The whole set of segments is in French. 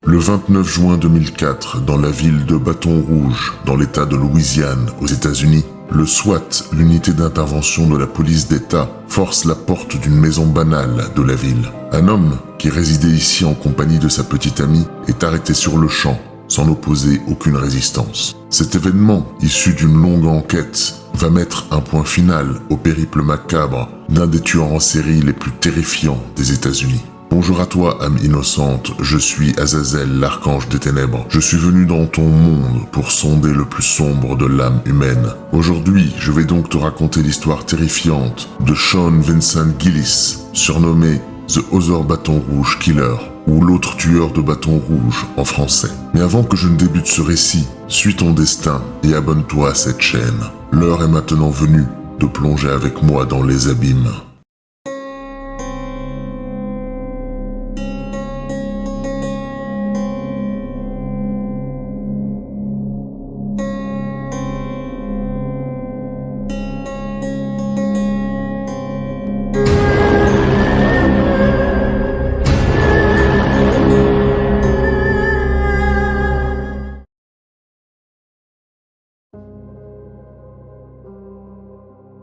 Le 29 juin 2004, dans la ville de Baton Rouge, dans l'État de Louisiane, aux États-Unis, le SWAT, l'unité d'intervention de la police d'État, force la porte d'une maison banale de la ville. Un homme, qui résidait ici en compagnie de sa petite amie, est arrêté sur le champ, sans opposer aucune résistance. Cet événement, issu d'une longue enquête, va mettre un point final au périple macabre d'un des tueurs en série les plus terrifiants des États-Unis. Bonjour à toi, âme innocente, je suis Azazel, l'archange des ténèbres. Je suis venu dans ton monde pour sonder le plus sombre de l'âme humaine. Aujourd'hui, je vais donc te raconter l'histoire terrifiante de Sean Vincent Gillis, surnommé The Other Bâton Rouge Killer, ou l'autre tueur de bâton rouge en français. Mais avant que je ne débute ce récit, suis ton destin et abonne-toi à cette chaîne. L'heure est maintenant venue de plonger avec moi dans les abîmes.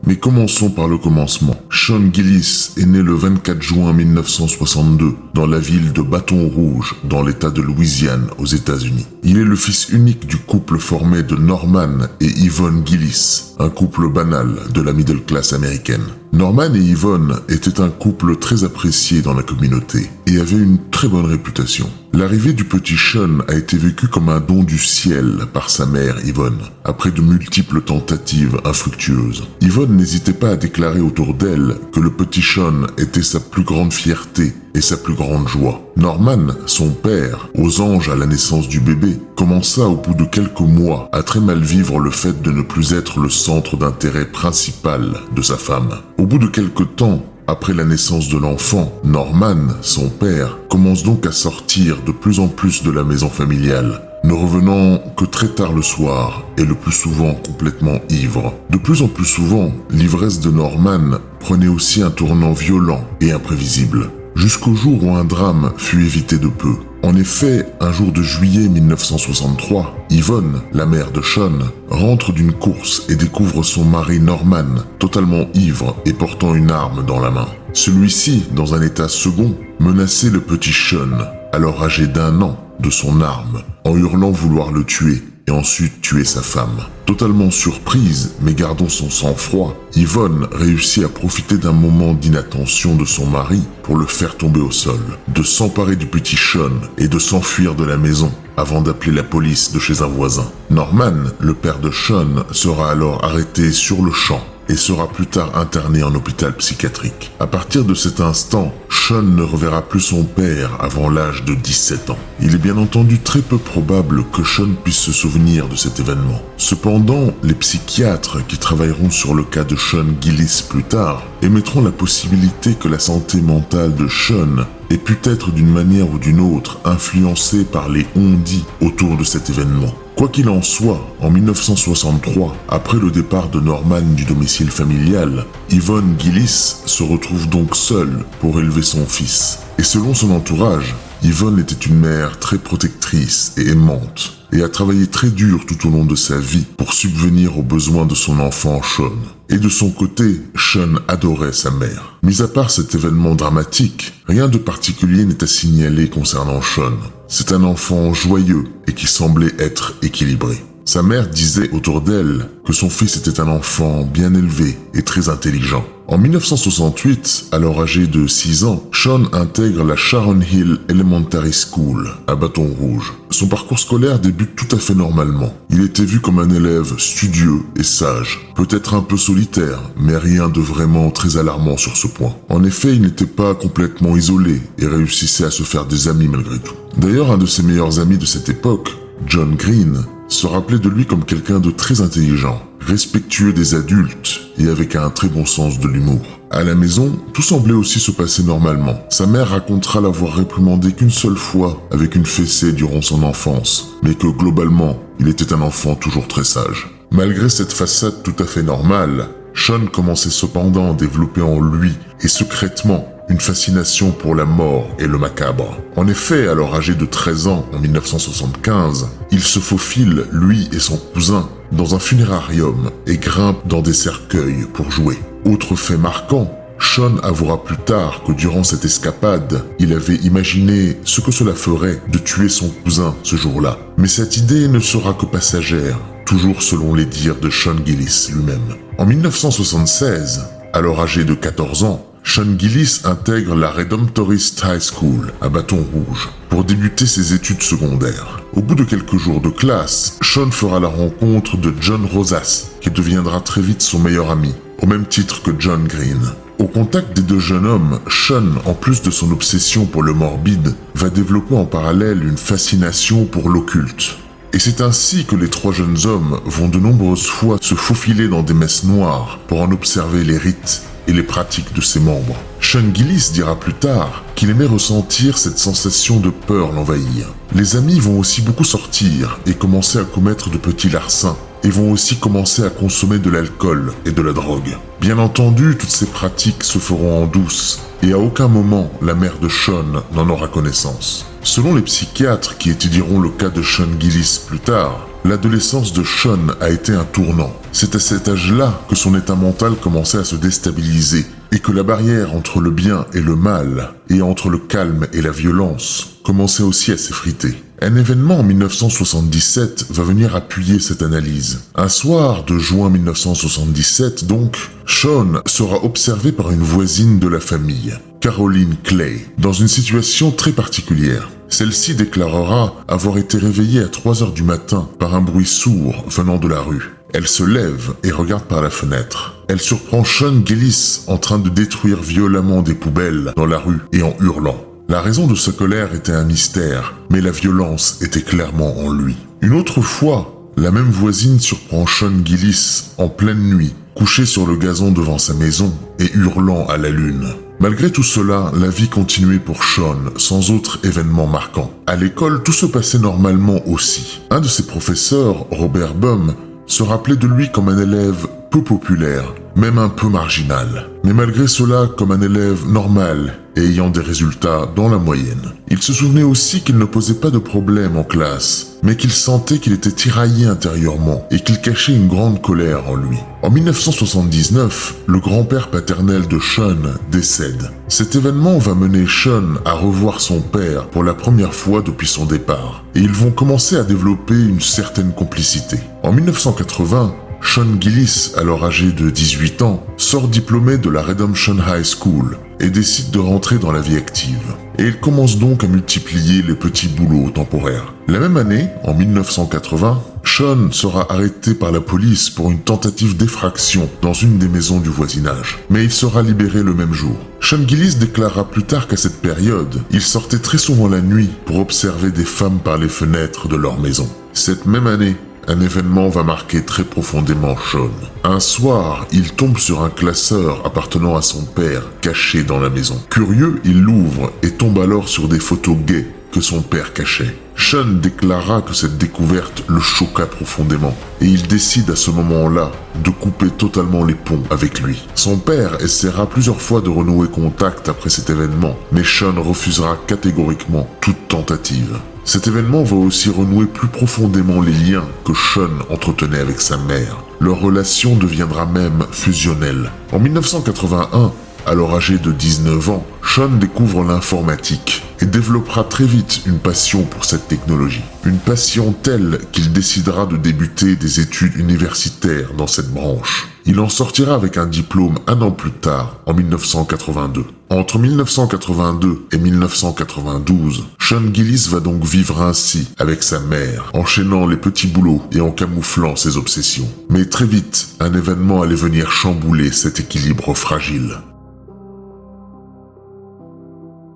Mais commençons par le commencement. Sean Gillis est né le 24 juin 1962 dans la ville de Baton Rouge, dans l'État de Louisiane, aux États-Unis. Il est le fils unique du couple formé de Norman et Yvonne Gillis, un couple banal de la middle class américaine. Norman et Yvonne étaient un couple très apprécié dans la communauté et avaient une très bonne réputation. L'arrivée du petit Sean a été vécue comme un don du ciel par sa mère Yvonne, après de multiples tentatives infructueuses. Yvonne n'hésitait pas à déclarer autour d'elle que le petit Sean était sa plus grande fierté et sa plus grande joie. Norman, son père, aux anges à la naissance du bébé, commença au bout de quelques mois à très mal vivre le fait de ne plus être le centre d'intérêt principal de sa femme. Au bout de quelques temps, après la naissance de l'enfant, Norman, son père, commence donc à sortir de plus en plus de la maison familiale, ne revenant que très tard le soir et le plus souvent complètement ivre. De plus en plus souvent, l'ivresse de Norman prenait aussi un tournant violent et imprévisible, jusqu'au jour où un drame fut évité de peu. En effet, un jour de juillet 1963, Yvonne, la mère de Sean, rentre d'une course et découvre son mari Norman, totalement ivre et portant une arme dans la main. Celui-ci, dans un état second, menaçait le petit Sean, alors âgé d'1 an, de son arme, en hurlant vouloir le tuer et ensuite tuer sa femme. Totalement surprise, mais gardant son sang-froid, Yvonne réussit à profiter d'un moment d'inattention de son mari pour le faire tomber au sol, de s'emparer du petit Sean et de s'enfuir de la maison avant d'appeler la police de chez un voisin. Norman, le père de Sean, sera alors arrêté sur le champ et sera plus tard interné en hôpital psychiatrique. À partir de cet instant, Sean ne reverra plus son père avant l'âge de 17 ans. Il est bien entendu très peu probable que Sean puisse se souvenir de cet événement. Cependant, les psychiatres qui travailleront sur le cas de Sean Gillis plus tard émettront la possibilité que la santé mentale de Sean ait pu être d'une manière ou d'une autre influencée par les on-dit autour de cet événement. Quoi qu'il en soit, en 1963, après le départ de Norman du domicile familial, Yvonne Gillis se retrouve donc seule pour élever son fils. Et selon son entourage, Yvonne était une mère très protectrice et aimante, et a travaillé très dur tout au long de sa vie pour subvenir aux besoins de son enfant Sean. Et de son côté, Sean adorait sa mère. Mis à part cet événement dramatique, rien de particulier n'est à signaler concernant Sean. C'est un enfant joyeux et qui semblait être équilibré. Sa mère disait autour d'elle que son fils était un enfant bien élevé et très intelligent. En 1968, alors âgé de 6 ans, Sean intègre la Sharon Hill Elementary School à Baton Rouge. Son parcours scolaire débute tout à fait normalement. Il était vu comme un élève studieux et sage, peut-être un peu solitaire, mais rien de vraiment très alarmant sur ce point. En effet, il n'était pas complètement isolé et réussissait à se faire des amis malgré tout. D'ailleurs, un de ses meilleurs amis de cette époque, John Green, se rappelait de lui comme quelqu'un de très intelligent, respectueux des adultes et avec un très bon sens de l'humour. À la maison, tout semblait aussi se passer normalement. Sa mère racontera l'avoir réprimandé qu'une seule fois avec une fessée durant son enfance, mais que globalement, il était un enfant toujours très sage. Malgré cette façade tout à fait normale, Sean commençait cependant à développer en lui et secrètement une fascination pour la mort et le macabre. En effet, alors âgé de 13 ans, en 1975, il se faufile, lui et son cousin, dans un funérarium et grimpe dans des cercueils pour jouer. Autre fait marquant, Sean avouera plus tard que durant cette escapade, il avait imaginé ce que cela ferait de tuer son cousin ce jour-là. Mais cette idée ne sera que passagère, toujours selon les dires de Sean Gillis lui-même. En 1976, alors âgé de 14 ans, Sean Gillis intègre la Redemptorist High School à Baton Rouge pour débuter ses études secondaires. Au bout de quelques jours de classe, Sean fera la rencontre de John Rosas, qui deviendra très vite son meilleur ami, au même titre que John Green. Au contact des deux jeunes hommes, Sean, en plus de son obsession pour le morbide, va développer en parallèle une fascination pour l'occulte. Et c'est ainsi que les trois jeunes hommes vont de nombreuses fois se faufiler dans des messes noires pour en observer les rites et les pratiques de ses membres. Sean Gillis dira plus tard qu'il aimait ressentir cette sensation de peur l'envahir. Les amis vont aussi beaucoup sortir et commencer à commettre de petits larcins, et vont aussi commencer à consommer de l'alcool et de la drogue. Bien entendu, toutes ces pratiques se feront en douce, et à aucun moment la mère de Sean n'en aura connaissance. Selon les psychiatres qui étudieront le cas de Sean Gillis plus tard, l'adolescence de Sean a été un tournant. C'est à cet âge-là que son état mental commençait à se déstabiliser et que la barrière entre le bien et le mal, et entre le calme et la violence, commençait aussi à s'effriter. Un événement en 1977 va venir appuyer cette analyse. Un soir de juin 1977 donc, Sean sera observé par une voisine de la famille, Caroline Clay, dans une situation très particulière. Celle-ci déclarera avoir été réveillée à 3 heures du matin par un bruit sourd venant de la rue. Elle se lève et regarde par la fenêtre. Elle surprend Sean Gillis en train de détruire violemment des poubelles dans la rue et en hurlant. La raison de sa colère était un mystère, mais la violence était clairement en lui. Une autre fois, la même voisine surprend Sean Gillis en pleine nuit, couché sur le gazon devant sa maison et hurlant à la lune. Malgré tout cela, la vie continuait pour Sean sans autre événement marquant. À l'école, tout se passait normalement aussi. Un de ses professeurs, Robert Bum, se rappelait de lui comme un élève peu populaire, même un peu marginal. Mais malgré cela, comme un élève normal et ayant des résultats dans la moyenne. Il se souvenait aussi qu'il ne posait pas de problème en classe, mais qu'il sentait qu'il était tiraillé intérieurement et qu'il cachait une grande colère en lui. En 1979, le grand-père paternel de Sean décède. Cet événement va mener Sean à revoir son père pour la première fois depuis son départ, et ils vont commencer à développer une certaine complicité. En 1980, Sean Gillis, alors âgé de 18 ans, sort diplômé de la Redemption High School et décide de rentrer dans la vie active. Et il commence donc à multiplier les petits boulots temporaires. La même année, en 1980, Sean sera arrêté par la police pour une tentative d'effraction dans une des maisons du voisinage. Mais il sera libéré le même jour. Sean Gillis déclarera plus tard qu'à cette période, il sortait très souvent la nuit pour observer des femmes par les fenêtres de leur maison. Cette même année, un événement va marquer très profondément Sean. Un soir, il tombe sur un classeur appartenant à son père, caché dans la maison. Curieux, il l'ouvre et tombe alors sur des photos gays que son père cachait. Sean déclara que cette découverte le choqua profondément et il décide à ce moment-là de couper totalement les ponts avec lui. Son père essaiera plusieurs fois de renouer contact après cet événement, mais Sean refusera catégoriquement toute tentative. Cet événement va aussi renouer plus profondément les liens que Sean entretenait avec sa mère. Leur relation deviendra même fusionnelle. En 1981, alors âgé de 19 ans, Sean découvre l'informatique et développera très vite une passion pour cette technologie. Une passion telle qu'il décidera de débuter des études universitaires dans cette branche. Il en sortira avec un diplôme un an plus tard, en 1982. Entre 1982 et 1992, Sean Gillis va donc vivre ainsi avec sa mère, enchaînant les petits boulots et en camouflant ses obsessions. Mais très vite, un événement allait venir chambouler cet équilibre fragile.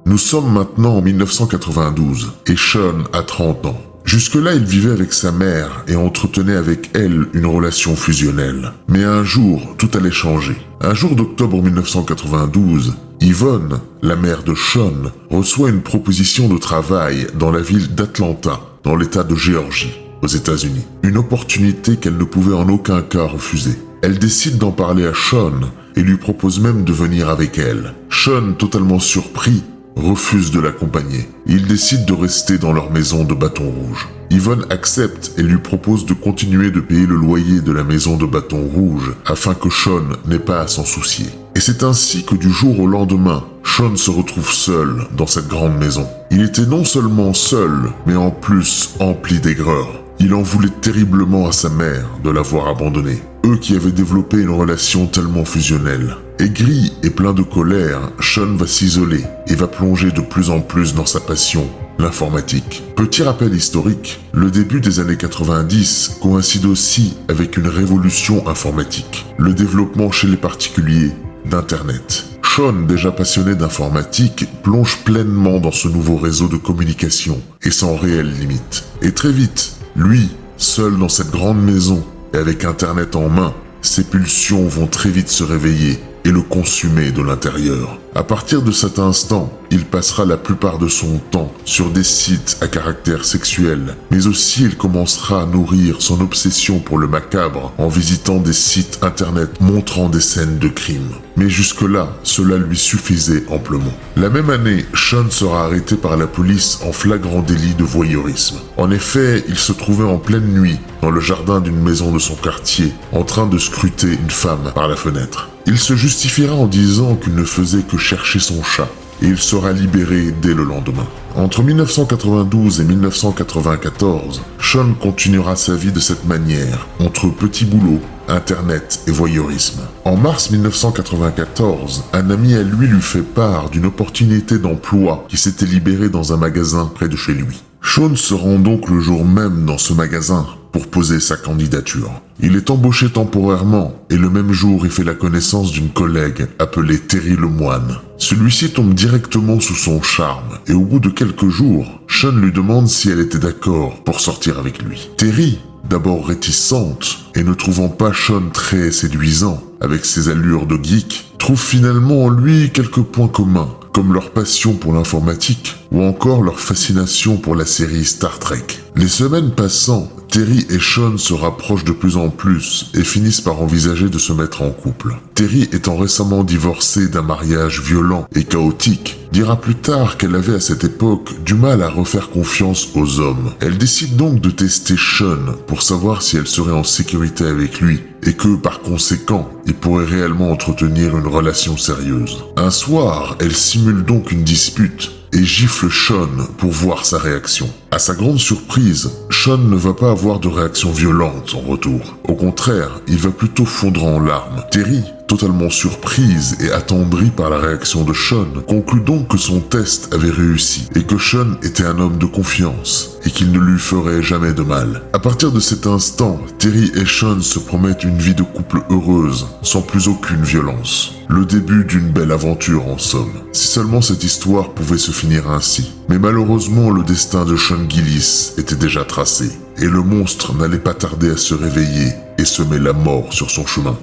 Nous sommes maintenant en 1992 et Sean a 30 ans. Jusque-là, il vivait avec sa mère et entretenait avec elle une relation fusionnelle. Mais un jour, tout allait changer. Un jour d'octobre 1992, Yvonne, la mère de Sean, reçoit une proposition de travail dans la ville d'Atlanta, dans l'État de Géorgie, aux États-Unis. Une opportunité qu'elle ne pouvait en aucun cas refuser. Elle décide d'en parler à Sean et lui propose même de venir avec elle. Sean, totalement surpris, refuse de l'accompagner. Ils décident de rester dans leur maison de Bâton Rouge. Yvonne accepte et lui propose de continuer de payer le loyer de la maison de Bâton Rouge afin que Sean n'ait pas à s'en soucier. Et c'est ainsi que du jour au lendemain, Sean se retrouve seul dans cette grande maison. Il était non seulement seul, mais en plus empli d'aigreur. Il en voulait terriblement à sa mère de l'avoir abandonné. Eux qui avaient développé une relation tellement fusionnelle. Aigri et plein de colère, Sean va s'isoler et va plonger de plus en plus dans sa passion, l'informatique. Petit rappel historique, le début des années 90 coïncide aussi avec une révolution informatique. Le développement chez les particuliers d'Internet. Sean, déjà passionné d'informatique, plonge pleinement dans ce nouveau réseau de communication et sans réelle limite. Et très vite, lui, seul dans cette grande maison et avec Internet en main, ses pulsions vont très vite se réveiller et le consumer de l'intérieur. À partir de cet instant, il passera la plupart de son temps sur des sites à caractère sexuel, mais aussi il commencera à nourrir son obsession pour le macabre en visitant des sites internet montrant des scènes de crime. Mais jusque-là, cela lui suffisait amplement. La même année, Sean sera arrêté par la police en flagrant délit de voyeurisme. En effet, il se trouvait en pleine nuit dans le jardin d'une maison de son quartier, en train de scruter une femme par la fenêtre. Il se justifiera en disant qu'il ne faisait que chercher son chat, et il sera libéré dès le lendemain. Entre 1992 et 1994, Sean continuera sa vie de cette manière, entre petits boulots, Internet et voyeurisme. En mars 1994, un ami à lui fait part d'une opportunité d'emploi qui s'était libérée dans un magasin près de chez lui. Sean se rend donc le jour même dans ce magasin pour poser sa candidature. Il est embauché temporairement et le même jour il fait la connaissance d'une collègue appelée Terry Lemoine. Celui-ci tombe directement sous son charme et au bout de quelques jours, Sean lui demande si elle était d'accord pour sortir avec lui. Terry, d'abord réticente et ne trouvant pas Sean très séduisant avec ses allures de geek, trouve finalement en lui quelques points communs, comme leur passion pour l'informatique ou encore leur fascination pour la série Star Trek. Les semaines passant, Terry et Sean se rapprochent de plus en plus et finissent par envisager de se mettre en couple. Terry, étant récemment divorcée d'un mariage violent et chaotique, dira plus tard qu'elle avait à cette époque du mal à refaire confiance aux hommes. Elle décide donc de tester Sean pour savoir si elle serait en sécurité avec lui et que, par conséquent, il pourrait réellement entretenir une relation sérieuse. Un soir, elle simule donc une dispute et gifle Sean pour voir sa réaction. À sa grande surprise, Sean ne va pas avoir de réaction violente en retour. Au contraire, il va plutôt fondre en larmes. Terry, totalement surprise et attendrie par la réaction de Sean, conclut donc que son test avait réussi et que Sean était un homme de confiance et qu'il ne lui ferait jamais de mal. À partir de cet instant, Terry et Sean se promettent une vie de couple heureuse, sans plus aucune violence. Le début d'une belle aventure en somme. Si seulement cette histoire pouvait se finir ainsi. Mais malheureusement, le destin de Sean Gillis était déjà tracé, et le monstre n'allait pas tarder à se réveiller et semer la mort sur son chemin.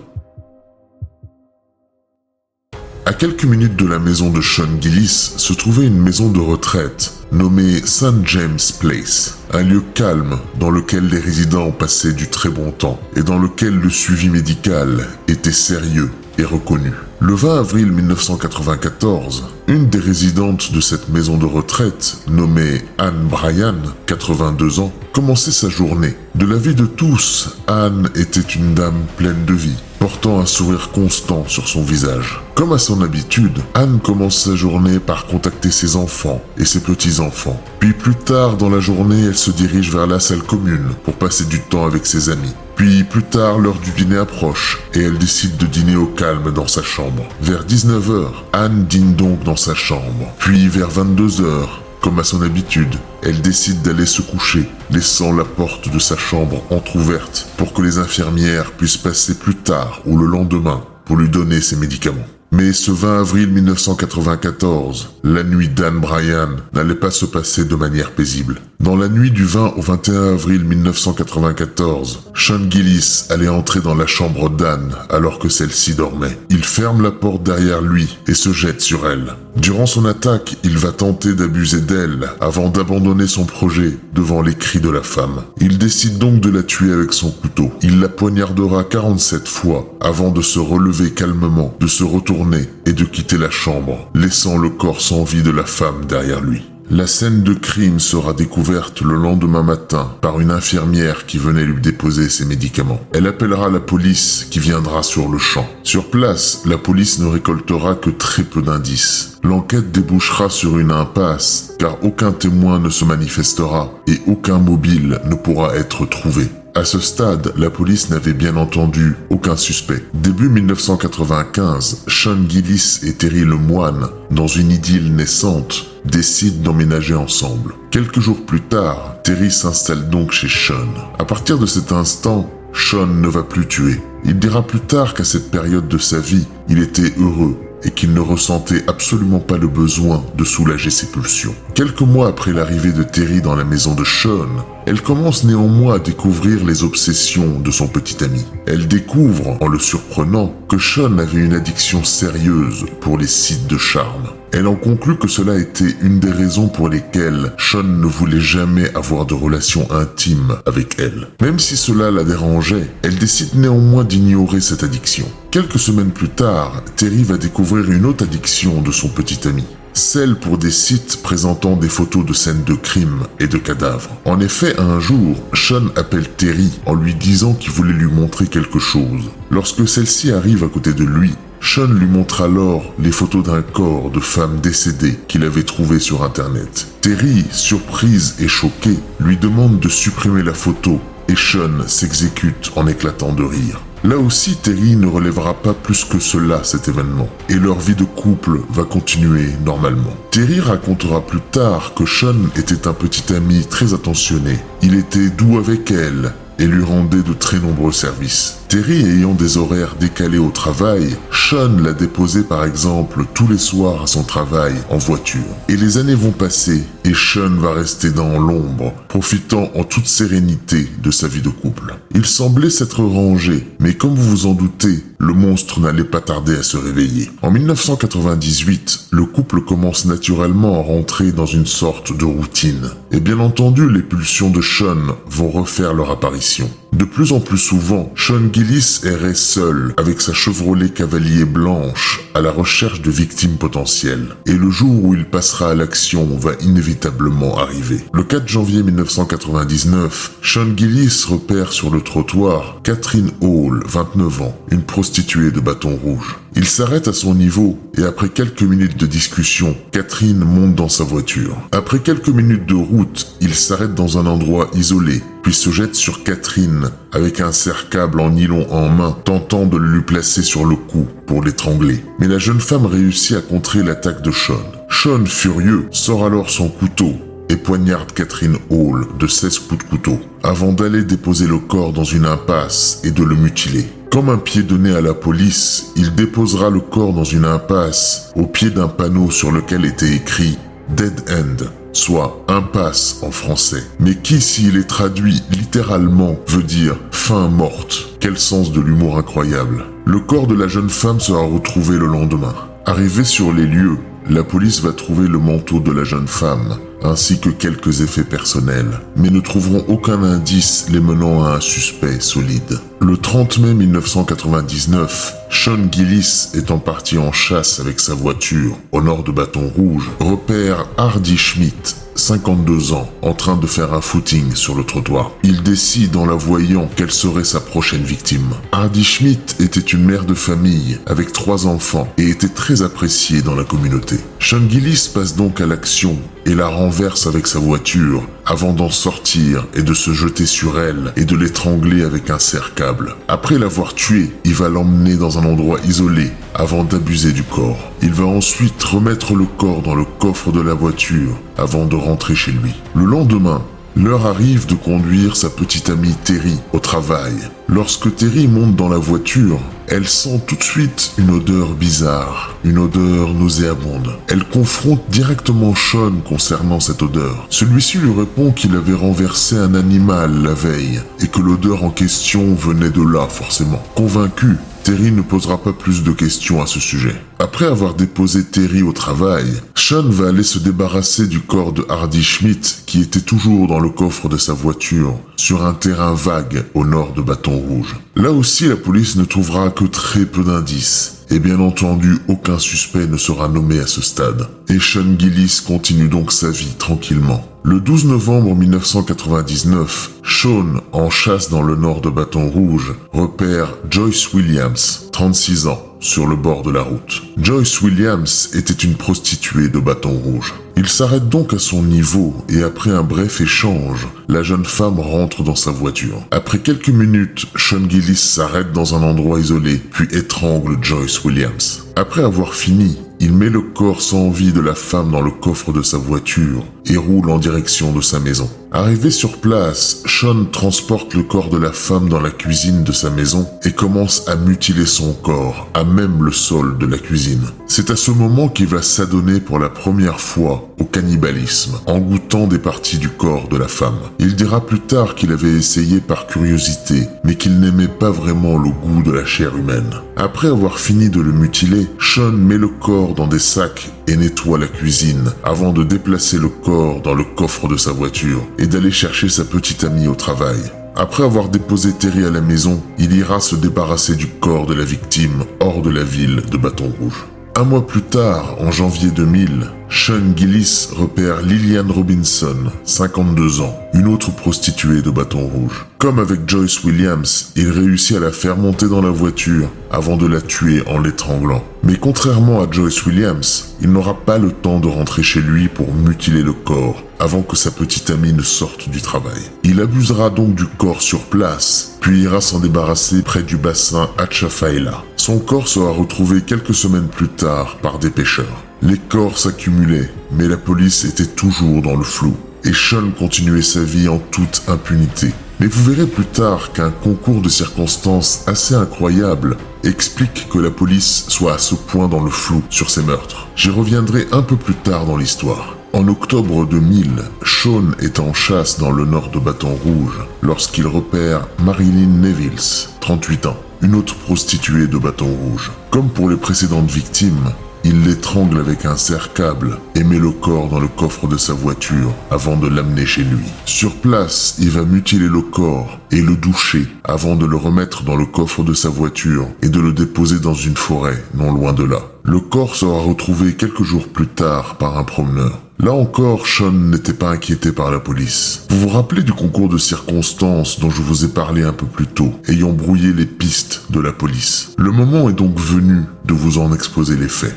À quelques minutes de la maison de Sean Gillis se trouvait une maison de retraite nommée St. James Place, un lieu calme dans lequel les résidents passaient du très bon temps et dans lequel le suivi médical était sérieux et reconnu. Le 20 avril 1994, une des résidentes de cette maison de retraite, nommée Anne Bryan, 82 ans, commençait sa journée. De l'avis de tous, Anne était une dame pleine de vie, portant un sourire constant sur son visage. Comme à son habitude, Anne commence sa journée par contacter ses enfants et ses petits-enfants. Puis plus tard dans la journée, elle se dirige vers la salle commune pour passer du temps avec ses amis. Puis plus tard, l'heure du dîner approche et elle décide de dîner au calme dans sa chambre. Vers 19h, Anne dîne donc dans sa chambre. Puis vers 22h, comme à son habitude, elle décide d'aller se coucher, laissant la porte de sa chambre entrouverte pour que les infirmières puissent passer plus tard ou le lendemain pour lui donner ses médicaments. Mais ce 20 avril 1994, la nuit d'Anne Bryan n'allait pas se passer de manière paisible. Dans la nuit du 20 au 21 avril 1994, Sean Gillis allait entrer dans la chambre d'Anne alors que celle-ci dormait. Il ferme la porte derrière lui et se jette sur elle. Durant son attaque, il va tenter d'abuser d'elle avant d'abandonner son projet devant les cris de la femme. Il décide donc de la tuer avec son couteau. Il la poignardera 47 fois avant de se relever calmement, de se retourner et de quitter la chambre, laissant le corps sans vie de la femme derrière lui. La scène de crime sera découverte le lendemain matin par une infirmière qui venait lui déposer ses médicaments. Elle appellera la police qui viendra sur le champ. Sur place, la police ne récoltera que très peu d'indices. L'enquête débouchera sur une impasse car aucun témoin ne se manifestera et aucun mobile ne pourra être trouvé. À ce stade, la police n'avait bien entendu aucun suspect. Début 1995, Sean Gillis et Terry Lemoine, dans une idylle naissante, décident d'emménager ensemble. Quelques jours plus tard, Terry s'installe donc chez Sean. À partir de cet instant, Sean ne va plus tuer. Il dira plus tard qu'à cette période de sa vie, il était heureux et qu'il ne ressentait absolument pas le besoin de soulager ses pulsions. Quelques mois après l'arrivée de Terry dans la maison de Sean, elle commence néanmoins à découvrir les obsessions de son petit ami. Elle découvre, en le surprenant, que Sean avait une addiction sérieuse pour les sites de charme. Elle en conclut que cela était une des raisons pour lesquelles Sean ne voulait jamais avoir de relation intime avec elle. Même si cela la dérangeait, elle décide néanmoins d'ignorer cette addiction. Quelques semaines plus tard, Terry va découvrir une autre addiction de son petit ami. Celle pour des sites présentant des photos de scènes de crimes et de cadavres. En effet, un jour, Sean appelle Terry en lui disant qu'il voulait lui montrer quelque chose. Lorsque celle-ci arrive à côté de lui, Sean lui montre alors les photos d'un corps de femme décédée qu'il avait trouvé sur internet. Terry, surprise et choquée, lui demande de supprimer la photo et Sean s'exécute en éclatant de rire. Là aussi, Terry ne relèvera pas plus que cela cet événement, et leur vie de couple va continuer normalement. Terry racontera plus tard que Sean était un petit ami très attentionné. Il était doux avec elle et lui rendait de très nombreux services. Terry ayant des horaires décalés au travail, Sean l'a déposé par exemple tous les soirs à son travail en voiture. Et les années vont passer et Sean va rester dans l'ombre, profitant en toute sérénité de sa vie de couple. Il semblait s'être rangé, mais comme vous vous en doutez, le monstre n'allait pas tarder à se réveiller. En 1998, le couple commence naturellement à rentrer dans une sorte de routine. Et bien entendu, les pulsions de Sean vont refaire leur apparition. De plus en plus souvent, Sean Gillis errait seul avec sa Chevrolet Cavalier blanche à la recherche de victimes potentielles. Et le jour où il passera à l'action va inévitablement arriver. Le 4 janvier 1999, Sean Gillis repère sur le trottoir Catherine Hall, 29 ans, une prostituée de Bâton Rouge. Il s'arrête à son niveau et après quelques minutes de discussion, Catherine monte dans sa voiture. Après quelques minutes de route, il s'arrête dans un endroit isolé, puis se jette sur Catherine avec un serre-câble en nylon en main, tentant de le lui placer sur le cou pour l'étrangler. Mais la jeune femme réussit à contrer l'attaque de Sean. Sean, furieux, sort alors son couteau et poignarde Catherine Hall de 16 coups de couteau, avant d'aller déposer le corps dans une impasse et de le mutiler. Comme un pied donné à la police, il déposera le corps dans une impasse au pied d'un panneau sur lequel était écrit « Dead End », soit « impasse » en français, mais qui, s'il est traduit littéralement, veut dire « fin morte ». Quel sens de l'humour incroyable. Le corps de la jeune femme sera retrouvé le lendemain. Arrivé sur les lieux, la police va trouver le manteau de la jeune femme, ainsi que quelques effets personnels, mais ne trouveront aucun indice les menant à un suspect solide. Le 30 mai 1999, Sean Gillis étant parti en chasse avec sa voiture au nord de Bâton Rouge, repère Hardy Schmidt, 52 ans, en train de faire un footing sur le trottoir. Il décide en la voyant quelle serait sa prochaine victime. Hardy Schmidt était une mère de famille avec 3 enfants et était très appréciée dans la communauté. Sean Gillis passe donc à l'action et la renverse avec sa voiture avant d'en sortir et de se jeter sur elle et de l'étrangler avec un serre-câble. Après l'avoir tuée, il va l'emmener dans un endroit isolé avant d'abuser du corps. Il va ensuite remettre le corps dans le coffre de la voiture avant de rentrer chez lui. Le lendemain, L'heure arrive de conduire sa petite amie Terry au travail. Lorsque Terry monte dans la voiture, elle sent tout de suite une odeur bizarre, une odeur nauséabonde. Elle confronte directement Sean concernant cette odeur. Celui-ci lui répond qu'il avait renversé un animal la veille et que l'odeur en question venait de là forcément. Convaincu, Terry ne posera pas plus de questions à ce sujet. Après avoir déposé Terry au travail, Sean va aller se débarrasser du corps de Hardy Schmidt qui était toujours dans le coffre de sa voiture sur un terrain vague au nord de Bâton Rouge. Là aussi, la police ne trouvera que très peu d'indices. Et bien entendu, aucun suspect ne sera nommé à ce stade. Et Sean Gillis continue donc sa vie tranquillement. Le 12 novembre 1999, Sean, en chasse dans le nord de Bâton Rouge, repère Joyce Williams, 36 ans, sur le bord de la route. Joyce Williams était une prostituée de Bâton Rouge. Il s'arrête donc à son niveau et après un bref échange, la jeune femme rentre dans sa voiture. Après quelques minutes, Sean Gillis s'arrête dans un endroit isolé, puis étrangle Joyce Williams. Après avoir fini, il met le corps sans vie de la femme dans le coffre de sa voiture et roule en direction de sa maison. Arrivé sur place, Sean transporte le corps de la femme dans la cuisine de sa maison et commence à mutiler son corps, à même le sol de la cuisine. C'est à ce moment qu'il va s'adonner pour la première fois au cannibalisme, en goûtant des parties du corps de la femme. Il dira plus tard qu'il avait essayé par curiosité, mais qu'il n'aimait pas vraiment le goût de la chair humaine. Après avoir fini de le mutiler, Sean met le corps dans des sacs et nettoie la cuisine avant de déplacer le corps dans le coffre de sa voiture et d'aller chercher sa petite amie au travail. Après avoir déposé Terry à la maison, il ira se débarrasser du corps de la victime hors de la ville de Bâton Rouge. Un mois plus tard, en janvier 2000, Sean Gillis repère Lillian Robinson, 52 ans, une autre prostituée de Bâton Rouge. Comme avec Joyce Williams, il réussit à la faire monter dans la voiture avant de la tuer en l'étranglant. Mais contrairement à Joyce Williams, il n'aura pas le temps de rentrer chez lui pour mutiler le corps avant que sa petite amie ne sorte du travail. Il abusera donc du corps sur place, puis ira s'en débarrasser près du bassin Atchafalaya. Son corps sera retrouvé quelques semaines plus tard par des pêcheurs. Les corps s'accumulaient, mais la police était toujours dans le flou, et Sean continuait sa vie en toute impunité. Mais vous verrez plus tard qu'un concours de circonstances assez incroyable explique que la police soit à ce point dans le flou sur ces meurtres. J'y reviendrai un peu plus tard dans l'histoire. En octobre 2000, Sean est en chasse dans le nord de Bâton Rouge lorsqu'il repère Marilyn Nevils, 38 ans, une autre prostituée de Bâton Rouge. Comme pour les précédentes victimes, il l'étrangle avec un serre-câble et met le corps dans le coffre de sa voiture avant de l'amener chez lui. Sur place, il va mutiler le corps et le doucher avant de le remettre dans le coffre de sa voiture et de le déposer dans une forêt non loin de là. Le corps sera retrouvé quelques jours plus tard par un promeneur. Là encore, Sean n'était pas inquiété par la police. Vous vous rappelez du concours de circonstances dont je vous ai parlé un peu plus tôt, ayant brouillé les pistes de la police. Le moment est donc venu de vous en exposer les faits.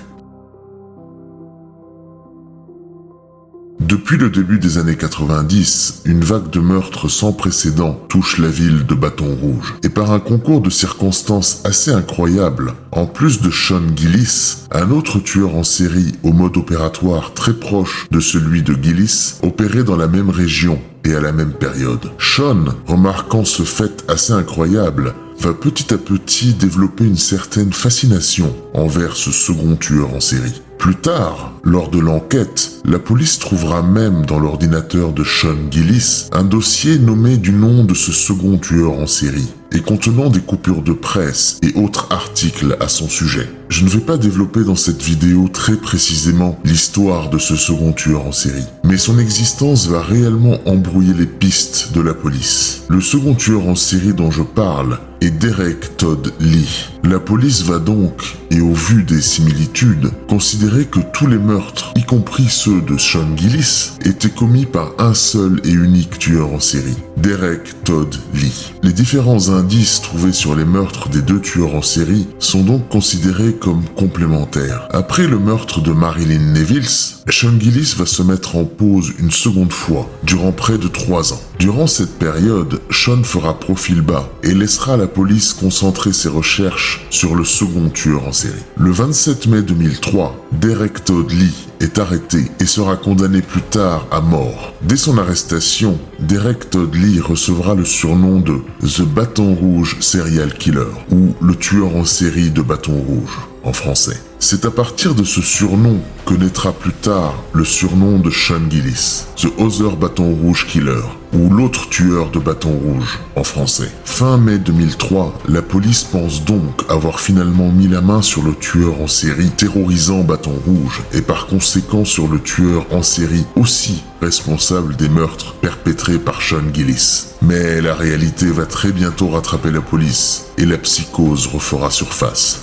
Depuis le début des années 90, une vague de meurtres sans précédent touche la ville de Bâton Rouge. Et par un concours de circonstances assez incroyable, en plus de Sean Gillis, un autre tueur en série au mode opératoire très proche de celui de Gillis opérait dans la même région et à la même période. Sean, remarquant ce fait assez incroyable, va petit à petit développer une certaine fascination envers ce second tueur en série. Plus tard, lors de l'enquête, la police trouvera même dans l'ordinateur de Sean Gillis un dossier nommé du nom de ce second tueur en série et contenant des coupures de presse et autres articles à son sujet. Je ne vais pas développer dans cette vidéo très précisément l'histoire de ce second tueur en série, mais son existence va réellement embrouiller les pistes de la police. Le second tueur en série dont je parle est Derek Todd Lee. La police va donc, et au vu des similitudes, considérer que tous les meurtres, y compris ceux de Sean Gillis, étaient commis par un seul et unique tueur en série, Derek Todd Lee. Les différents indices trouvés sur les meurtres des deux tueurs en série sont donc considérés comme complémentaires. Après le meurtre de Marilyn Nevils, Sean Gillis va se mettre en pause une seconde fois, durant près de 3 ans. Durant cette période, Sean fera profil bas et laissera la police concentrer ses recherches sur le second tueur en série. Le 27 mai 2003, Derek Todd Lee est arrêté et sera condamné plus tard à mort. Dès son arrestation, Derek Todd Lee recevra le surnom de The Bâton Rouge Serial Killer ou le tueur en série de bâton rouge en français. C'est à partir de ce surnom que naîtra plus tard le surnom de Sean Gillis, The Other Bâton Rouge Killer, ou l'autre tueur de bâton rouge en français. Fin mai 2003, la police pense donc avoir finalement mis la main sur le tueur en série terrorisant Bâton Rouge et par conséquent sur le tueur en série aussi responsable des meurtres perpétrés par Sean Gillis. Mais la réalité va très bientôt rattraper la police et la psychose refera surface.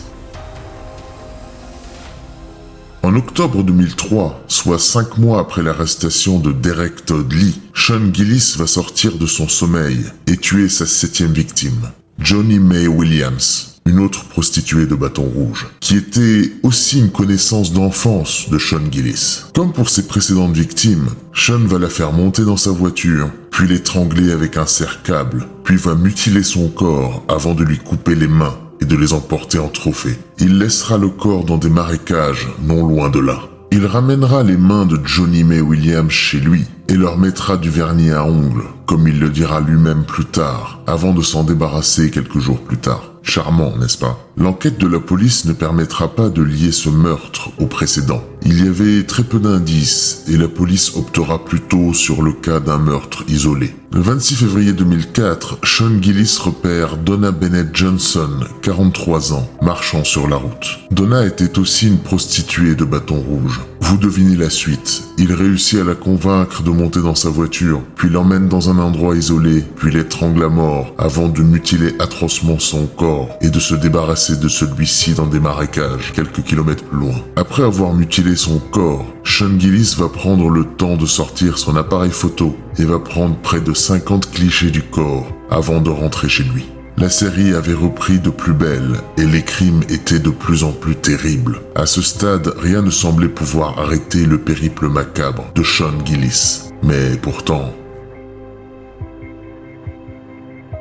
En octobre 2003, soit 5 mois après l'arrestation de Derek Todd Lee, Sean Gillis va sortir de son sommeil et tuer sa 7e victime, Johnny May Williams, une autre prostituée de Bâton Rouge, qui était aussi une connaissance d'enfance de Sean Gillis. Comme pour ses précédentes victimes, Sean va la faire monter dans sa voiture, puis l'étrangler avec un serre-câble, puis va mutiler son corps avant de lui couper les mains et de les emporter en trophée. Il laissera le corps dans des marécages non loin de là. Il ramènera les mains de Johnny May Williams chez lui et leur mettra du vernis à ongles, comme il le dira lui-même plus tard, avant de s'en débarrasser quelques jours plus tard. Charmant, n'est-ce pas? L'enquête de la police ne permettra pas de lier ce meurtre au précédent. Il y avait très peu d'indices et la police optera plutôt sur le cas d'un meurtre isolé. Le 26 février 2004, Sean Gillis repère Donna Bennett Johnson, 43 ans, marchant sur la route. Donna était aussi une prostituée de Bâton Rouge. Vous devinez la suite. Il réussit à la convaincre de monter dans sa voiture, puis l'emmène dans un endroit isolé, puis l'étrangle à mort, avant de mutiler atrocement son corps et de se débarrasser de celui-ci dans des marécages, quelques kilomètres plus loin. Après avoir mutilé son corps, Sean Gillis va prendre le temps de sortir son appareil photo et va prendre près de 50 clichés du corps avant de rentrer chez lui. La série avait repris de plus belle et les crimes étaient de plus en plus terribles. À ce stade, rien ne semblait pouvoir arrêter le périple macabre de Sean Gillis. Mais pourtant...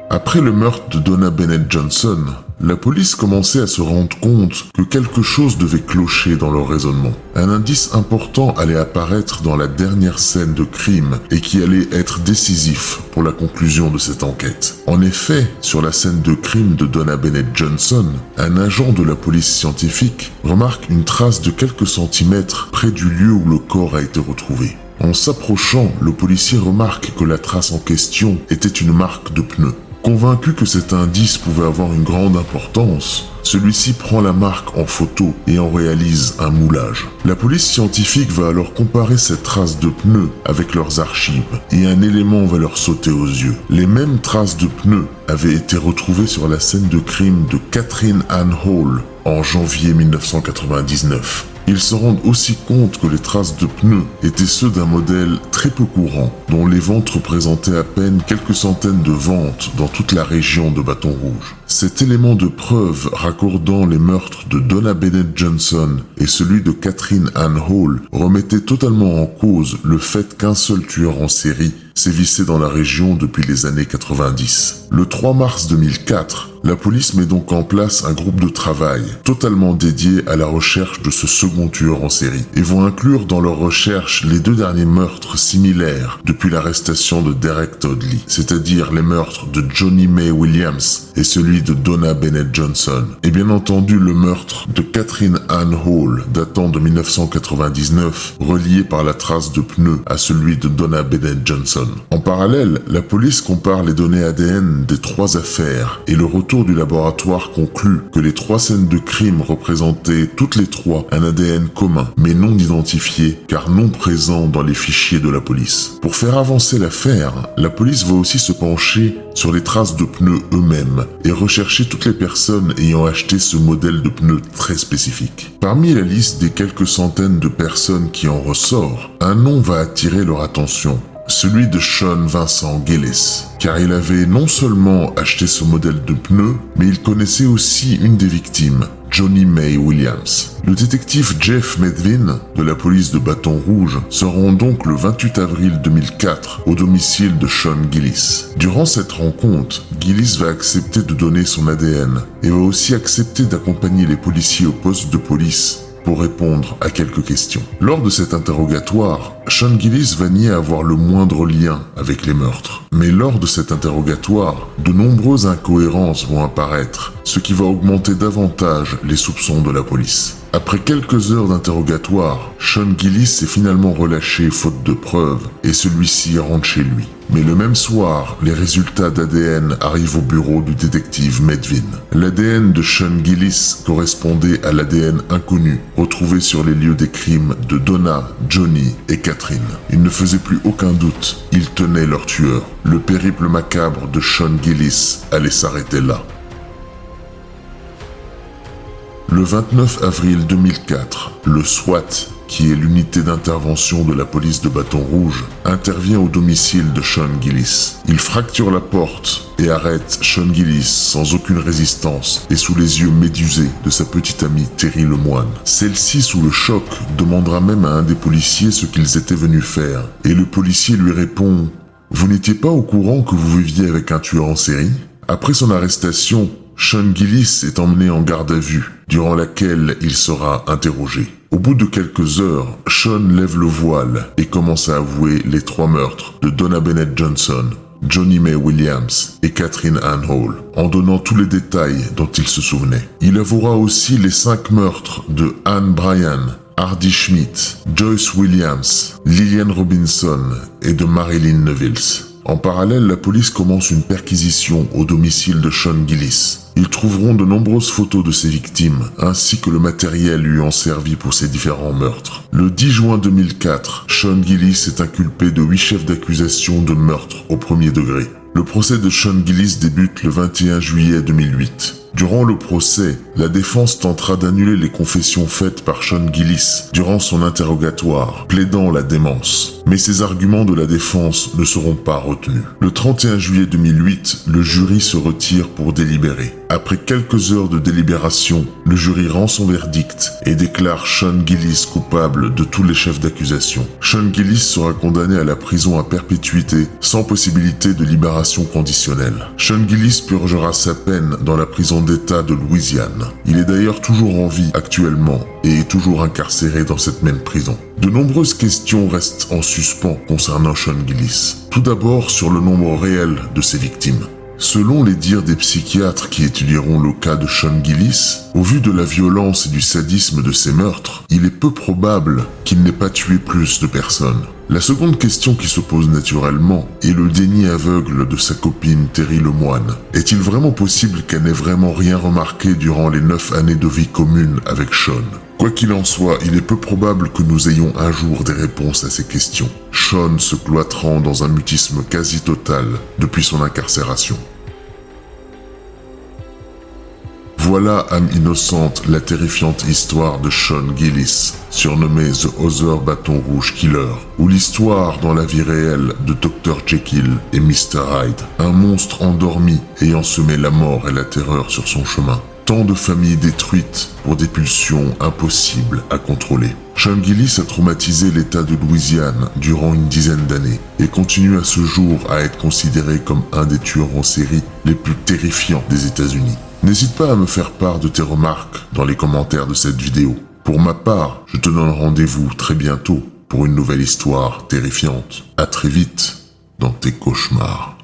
Après le meurtre de Donna Bennett Johnson, la police commençait à se rendre compte que quelque chose devait clocher dans leur raisonnement. Un indice important allait apparaître dans la dernière scène de crime et qui allait être décisif pour la conclusion de cette enquête. En effet, sur la scène de crime de Donna Bennett Johnson, un agent de la police scientifique remarque une trace de quelques centimètres près du lieu où le corps a été retrouvé. En s'approchant, le policier remarque que la trace en question était une marque de pneu. Convaincu que cet indice pouvait avoir une grande importance, celui-ci prend la marque en photo et en réalise un moulage. La police scientifique va alors comparer cette trace de pneus avec leurs archives et un élément va leur sauter aux yeux. Les mêmes traces de pneus avaient été retrouvées sur la scène de crime de Catherine Ann Hall en janvier 1999. Ils se rendent aussi compte que les traces de pneus étaient ceux d'un modèle très peu courant, dont les ventes représentaient à peine quelques centaines de ventes dans toute la région de Bâton Rouge. Cet élément de preuve raccordant les meurtres de Donna Bennett Johnson et celui de Catherine Ann Hall remettait totalement en cause le fait qu'un seul tueur en série sévissait dans la région depuis les années 90. Le 3 mars 2004, la police met donc en place un groupe de travail totalement dédié à la recherche de ce second tueur en série et vont inclure dans leur recherche les 2 derniers meurtres similaires depuis l'arrestation de Derek Todd Lee, c'est-à-dire les meurtres de Johnny May Williams et celui de Donna Bennett Johnson, et bien entendu le meurtre de Catherine Ann Hall datant de 1999, relié par la trace de pneus à celui de Donna Bennett Johnson. En parallèle, la police compare les données ADN des 3 affaires et le retour du laboratoire conclut que les 3 scènes de crime représentaient toutes les 3 un ADN commun, mais non identifié car non présent dans les fichiers de la police. Pour faire avancer l'affaire, la police va aussi se pencher sur les traces de pneus eux-mêmes et rechercher toutes les personnes ayant acheté ce modèle de pneus très spécifique. Parmi la liste des quelques centaines de personnes qui en ressort, un nom va attirer leur attention. Celui de Sean Vincent Gillis, car il avait non seulement acheté ce modèle de pneus, mais il connaissait aussi une des victimes, Johnny May Williams. Le détective Jeff Medvin de la police de Bâton Rouge se rend donc le 28 avril 2004 au domicile de Sean Gillis. Durant cette rencontre, Gillis va accepter de donner son ADN et va aussi accepter d'accompagner les policiers au poste de police pour répondre à quelques questions. Lors de cet interrogatoire, Sean Gillis va nier avoir le moindre lien avec les meurtres. Mais lors de cet interrogatoire, de nombreuses incohérences vont apparaître, ce qui va augmenter davantage les soupçons de la police. Après quelques heures d'interrogatoire, Sean Gillis est finalement relâché faute de preuves et celui-ci rentre chez lui. Mais le même soir, les résultats d'ADN arrivent au bureau du détective Medvin. L'ADN de Sean Gillis correspondait à l'ADN inconnu retrouvé sur les lieux des crimes de Donna, Johnny et Catherine. Il ne faisait plus aucun doute, ils tenaient leur tueur. Le périple macabre de Sean Gillis allait s'arrêter là. Le 29 avril 2004, le SWAT, qui est l'unité d'intervention de la police de Bâton Rouge, intervient au domicile de Sean Gillis. Il fracture la porte et arrête Sean Gillis sans aucune résistance et sous les yeux médusés de sa petite amie Terry Lemoine. Celle-ci, sous le choc, demandera même à un des policiers ce qu'ils étaient venus faire. Et le policier lui répond « Vous n'étiez pas au courant que vous viviez avec un tueur en série ?» Après son arrestation, Sean Gillis est emmené en garde à vue, durant laquelle il sera interrogé. Au bout de quelques heures, Sean lève le voile et commence à avouer les 3 meurtres de Donna Bennett Johnson, Johnny May Williams et Catherine Ann Hall, en donnant tous les détails dont il se souvenait. Il avouera aussi les 5 meurtres de Anne Bryan, Hardy Schmidt, Joyce Williams, Lillian Robinson et de Marilyn Neville. En parallèle, la police commence une perquisition au domicile de Sean Gillis. Ils trouveront de nombreuses photos de ses victimes, ainsi que le matériel lui ayant servi pour ses différents meurtres. Le 10 juin 2004, Sean Gillis est inculpé de 8 chefs d'accusation de meurtre au premier degré. Le procès de Sean Gillis débute le 21 juillet 2008. Durant le procès, la défense tentera d'annuler les confessions faites par Sean Gillis durant son interrogatoire, plaidant la démence. Mais ces arguments de la défense ne seront pas retenus. Le 31 juillet 2008, le jury se retire pour délibérer. Après quelques heures de délibération, le jury rend son verdict et déclare Sean Gillis coupable de tous les chefs d'accusation. Sean Gillis sera condamné à la prison à perpétuité sans possibilité de libération conditionnelle. Sean Gillis purgera sa peine dans la prison d'État de Louisiane. Il est d'ailleurs toujours en vie actuellement et est toujours incarcéré dans cette même prison. De nombreuses questions restent en suspens concernant Sean Gillis. Tout d'abord sur le nombre réel de ses victimes. Selon les dires des psychiatres qui étudieront le cas de Sean Gillis, au vu de la violence et du sadisme de ses meurtres, il est peu probable qu'il n'ait pas tué plus de personnes. La seconde question qui se pose naturellement est le déni aveugle de sa copine Terry Lemoine. Est-il vraiment possible qu'elle n'ait vraiment rien remarqué durant les 9 années de vie commune avec Sean ? Quoi qu'il en soit, il est peu probable que nous ayons un jour des réponses à ces questions, Sean se cloîtrant dans un mutisme quasi total depuis son incarcération. Voilà, âme innocente, la terrifiante histoire de Sean Gillis, surnommé The Other Bâton Rouge Killer, ou l'histoire dans la vie réelle de Dr. Jekyll et Mr. Hyde, un monstre endormi ayant semé la mort et la terreur sur son chemin. Tant de familles détruites pour des pulsions impossibles à contrôler. Sean Gillis a traumatisé l'État de Louisiane durant une dizaine d'années et continue à ce jour à être considéré comme un des tueurs en série les plus terrifiants des États-Unis. N'hésite pas à me faire part de tes remarques dans les commentaires de cette vidéo. Pour ma part, je te donne rendez-vous très bientôt pour une nouvelle histoire terrifiante. À très vite dans tes cauchemars.